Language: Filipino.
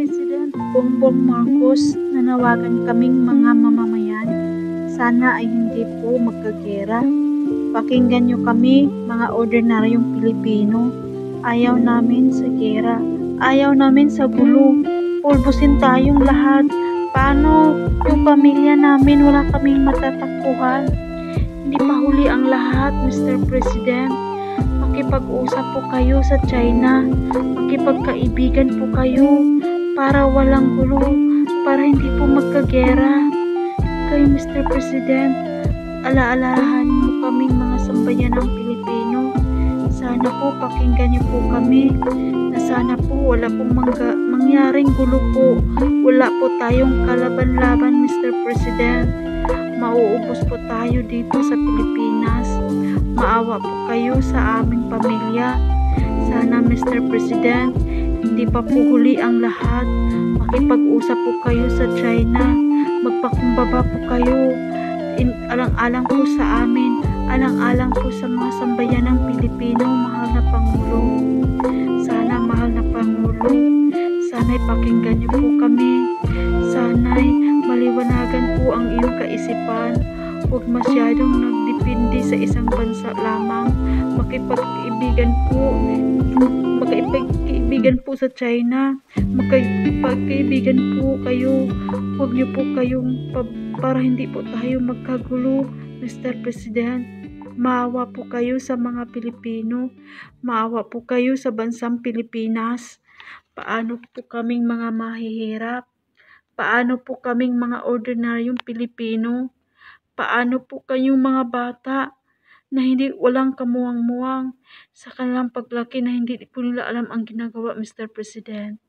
President Bongbong Marcos, nanawagan kaming mga mamamayan, sana ay hindi po magkagera. Pakinggan niyo kami, mga ordinaryong Pilipino. Ayaw namin sa gera, ayaw namin sa gulo. Pulbusin tayong lahat. Paano yung pamilya namin, wala kaming matatakbuhan? Hindi pa huli ang lahat, Mr. President. Makipag-usap po kayo sa China, makipagkaibigan po kayo para walang gulo, para hindi po magkagera. Kayo, Mr. President, alaalahan mo kaming mga sambayanang Pilipino. Sana po pakinggan niyo po kami, na sana po wala pong mangyaring gulo po. Wala po tayong kalaban-laban, Mr. President. Mauubos po tayo dito sa Pilipinas. Maawa po kayo sa aming pamilya. Sana, Mr. President, hindi pa po huli ang lahat. Makipag-usap po kayo sa China. Magpakumbaba po kayo. Alang-alang po sa amin. Alang-alang po sa mga sambayanang Pilipino, mahal na Pangulo. Sana, mahal na Pangulo, sana'y pakinggan niyo po kami. Sana'y maliwanagan po ang iyong kaisipan. Huwag masyadong nagdepende sa isang bansa lamang. Makipag-kaibigan po sa China. Magkaibigan po kayo. Huwag niyo po kayong para hindi po tayo magkagulo, Mr. President. Maawa po kayo sa mga Pilipino. Maawa po kayo sa bansang Pilipinas. Paano po kaming mga mahihirap? Paano po kaming mga ordinaryong Pilipino? Paano po kayong mga bata na walang kamuwang-muwang sa kanilang paglaki, na hindi po nila alam ang ginagawa, Mr. President?